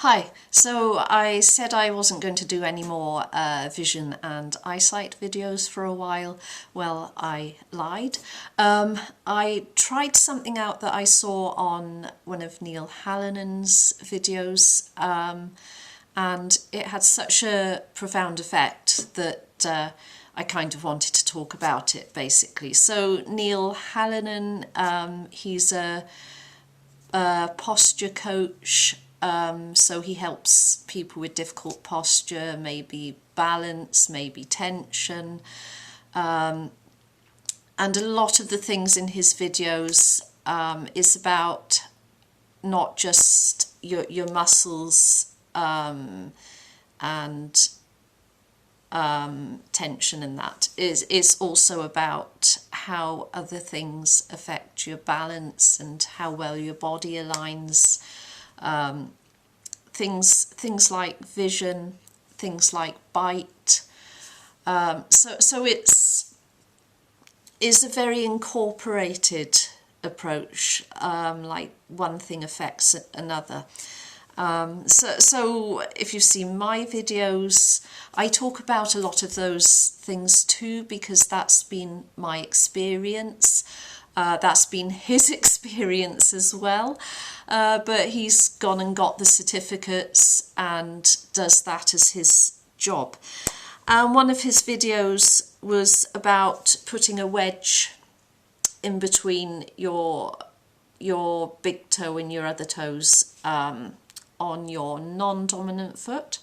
Hi, so I said I wasn't going to do any more vision and eyesight videos for a while. Well, I lied. I tried something out that I saw on one of Neil Hallinan's videos, and it had such a profound effect that I kind of wanted to talk about it, basically. So Neil Hallinan, he's a posture coach. So he helps people with difficult posture, maybe balance, maybe tension. And a lot of the things in his videos is about not just your muscles and tension, and that is also about how other things affect your balance and how well your body aligns. Things like vision, things like bite. So is a very incorporated approach. Like one thing affects another. So if you see my videos, I talk about a lot of those things too, because that's been my experience. That's been his experience as well, but he's gone and got the certificates and does that as his job. And one of his videos was about putting a wedge in between your big toe and your other toes on your non-dominant foot.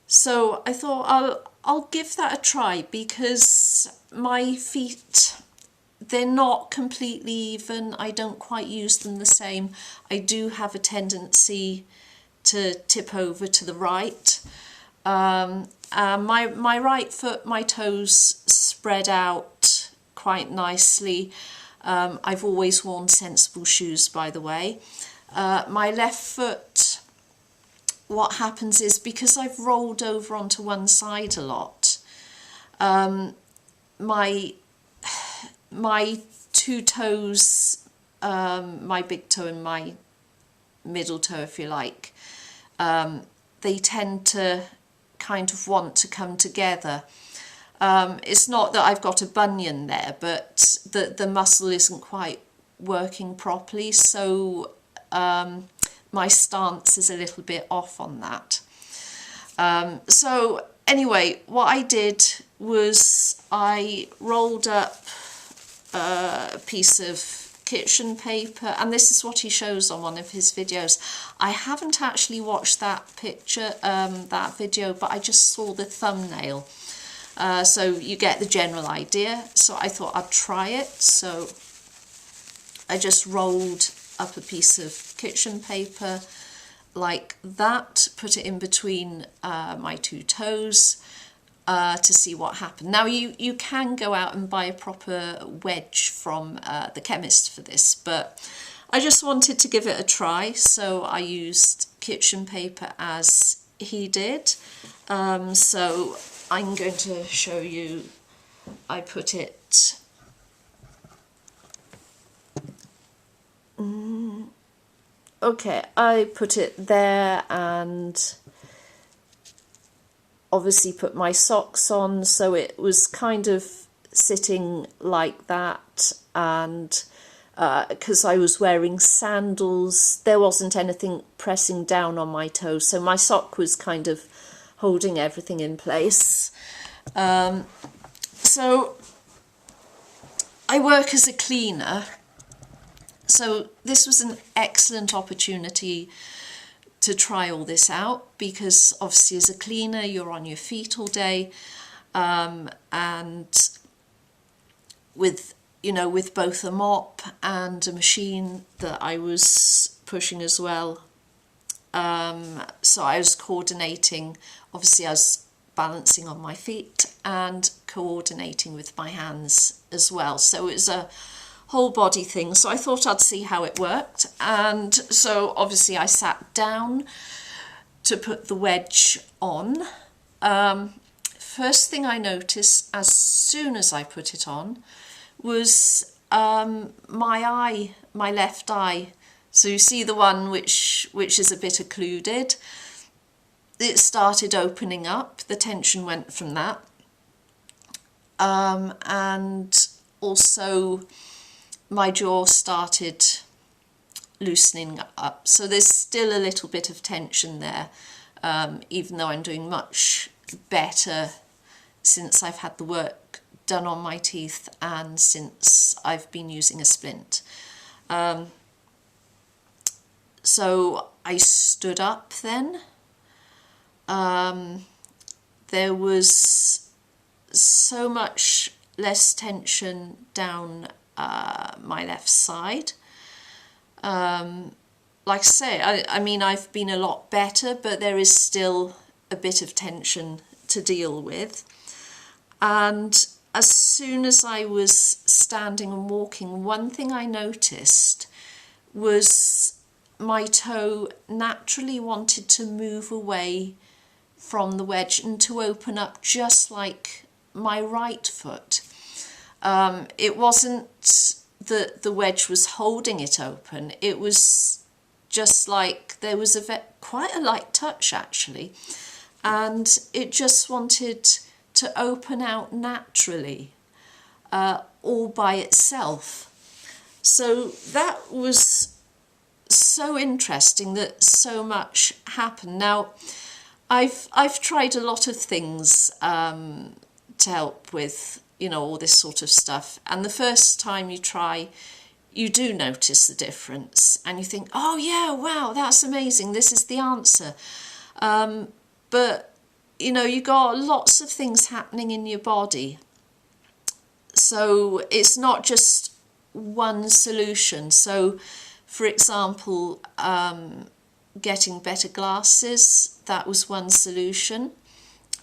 So I thought I'll give that a try, because my feet, they're not completely even. I don't quite use them the same. I do have a tendency to tip over to the right. My right foot, my toes spread out quite nicely. I've always worn sensible shoes, by the way. My left foot, what happens is, because I've rolled over onto one side a lot, my two toes, my big toe and my middle toe, if you like, they tend to kind of want to come together. It's not that I've got a bunion there, but the muscle isn't quite working properly, so my stance is a little bit off on that. So anyway, what I did was I rolled up a piece of kitchen paper, and this is what he shows on one of his videos. I haven't actually watched that video, but I just saw the thumbnail, so you get the general idea. So I thought I'd try it. So I just rolled up a piece of kitchen paper like that, put it in between my two toes, to see what happened. Now you can go out and buy a proper wedge from the chemist for this, but I just wanted to give it a try, so I used kitchen paper as he did. So I'm going to show you. I put it okay, I put it there, and obviously put my socks on, so it was kind of sitting like that. And because I was wearing sandals, there wasn't anything pressing down on my toes, so my sock was kind of holding everything in place. So I work as a cleaner, so this was an excellent opportunity to try all this out, because obviously as a cleaner you're on your feet all day, and with both a mop and a machine that I was pushing as well, so I was coordinating. Obviously I was balancing on my feet and coordinating with my hands as well, so it was a whole body thing. So I thought I'd see how it worked, and so obviously I sat down to put the wedge on. First thing I noticed as soon as I put it on was my left eye So you see the one which is a bit occluded. It started opening up, the tension went from that. And also my jaw started loosening up. So there's still a little bit of tension there, even though I'm doing much better since I've had the work done on my teeth and since I've been using a splint. So I stood up then. There was so much less tension down my left side. Like I say, I mean, I've been a lot better, but there is still a bit of tension to deal with. And as soon as I was standing and walking, one thing I noticed was my toe naturally wanted to move away from the wedge and to open up just like my right foot. It wasn't that the wedge was holding it open, it was just like there was quite a light touch actually, and it just wanted to open out naturally, all by itself. So that was so interesting that so much happened. Now I've tried a lot of things to help with, you know, all this sort of stuff, and the first time you try, you do notice the difference and you think, oh yeah, wow, that's amazing, this is the answer. But you know, you got lots of things happening in your body, so it's not just one solution. So for example, getting better glasses, that was one solution.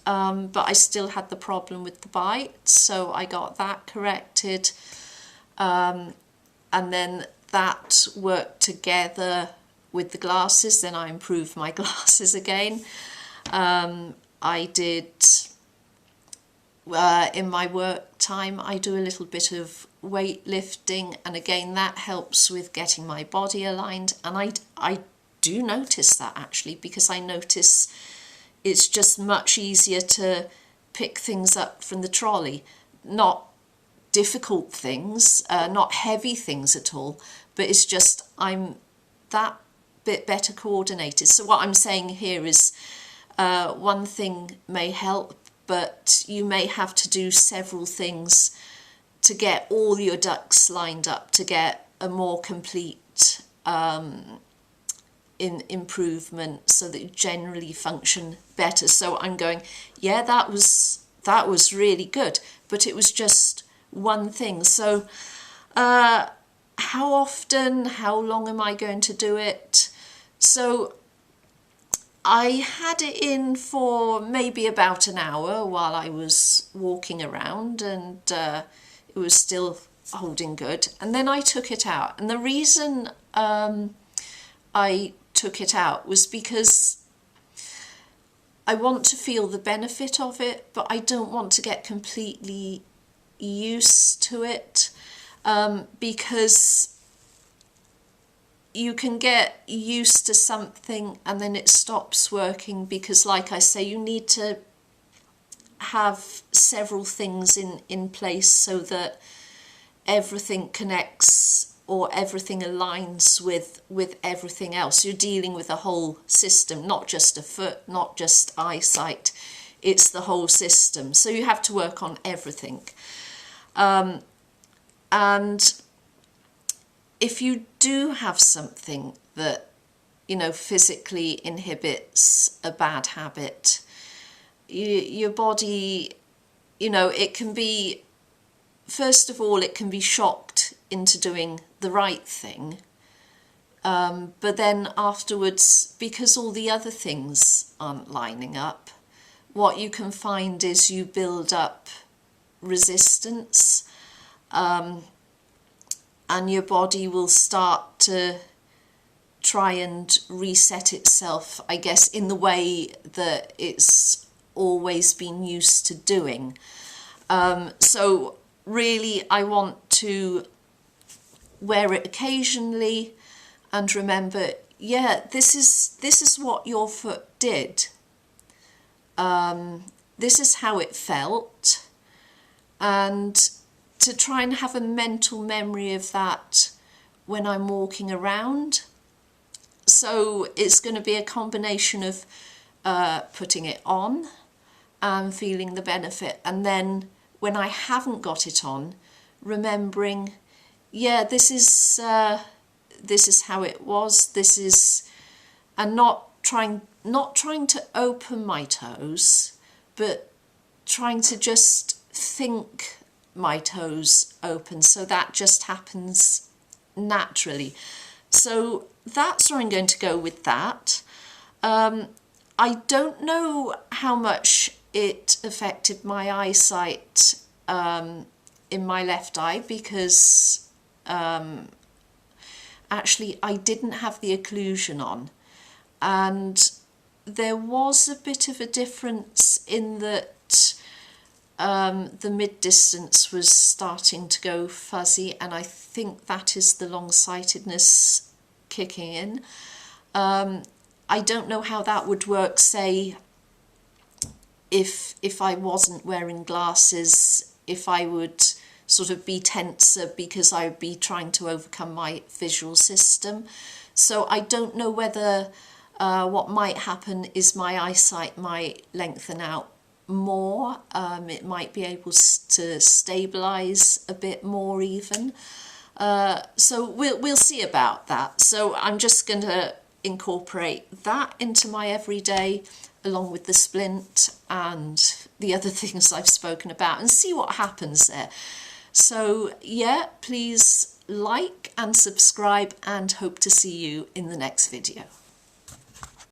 But I still had the problem with the bite, so I got that corrected. And then that worked together with the glasses, then I improved my glasses again. I did, in my work time, I do a little bit of weightlifting, and again that helps with getting my body aligned. And I do notice that actually, because I notice it's just much easier to pick things up from the trolley. Not difficult things, not heavy things at all, but it's just I'm that bit better coordinated. So what I'm saying here is one thing may help, but you may have to do several things to get all your ducks lined up to get a more complete improvement, so that you generally function better. So I'm going, yeah, that was really good, but it was just one thing. So how often, how long am I going to do it? So I had it in for maybe about an hour while I was walking around, and it was still holding good, and then I took it out. And the reason I took it out was because I want to feel the benefit of it, but I don't want to get completely used to it, because you can get used to something and then it stops working, because like I say, you need to have several things in place so that everything connects or everything aligns with everything else. You're dealing with a whole system, not just a foot, not just eyesight, it's the whole system. So you have to work on everything. And if you do have something that, you know, physically inhibits a bad habit, your body, you know, it can be, first of all, it can be shocked into doing the right thing. But then afterwards, because all the other things aren't lining up, what you can find is you build up resistance, and your body will start to try and reset itself, I guess, in the way that it's always been used to doing. So really, I want to wear it occasionally, and remember, yeah, this is what your foot did. This is how it felt, and to try and have a mental memory of that when I'm walking around. So it's going to be a combination of putting it on and feeling the benefit, and then when I haven't got it on, remembering, yeah, this is how it was. And not trying to open my toes, but trying to just think my toes open, so that just happens naturally. So that's where I'm going to go with that. I don't know how much it affected my eyesight in my left eye, because actually I didn't have the occlusion on, and there was a bit of a difference in that the mid-distance was starting to go fuzzy, and I think that is the long-sightedness kicking in. I don't know how that would work, say, if I wasn't wearing glasses, if I would sort of be tenser because I would be trying to overcome my visual system. So I don't know whether what might happen is my eyesight might lengthen out more. It might be able to stabilise a bit more even. So we'll see about that. So I'm just going to incorporate that into my everyday, along with the splint and the other things I've spoken about, and see what happens there. So yeah, please like and subscribe, and hope to see you in the next video.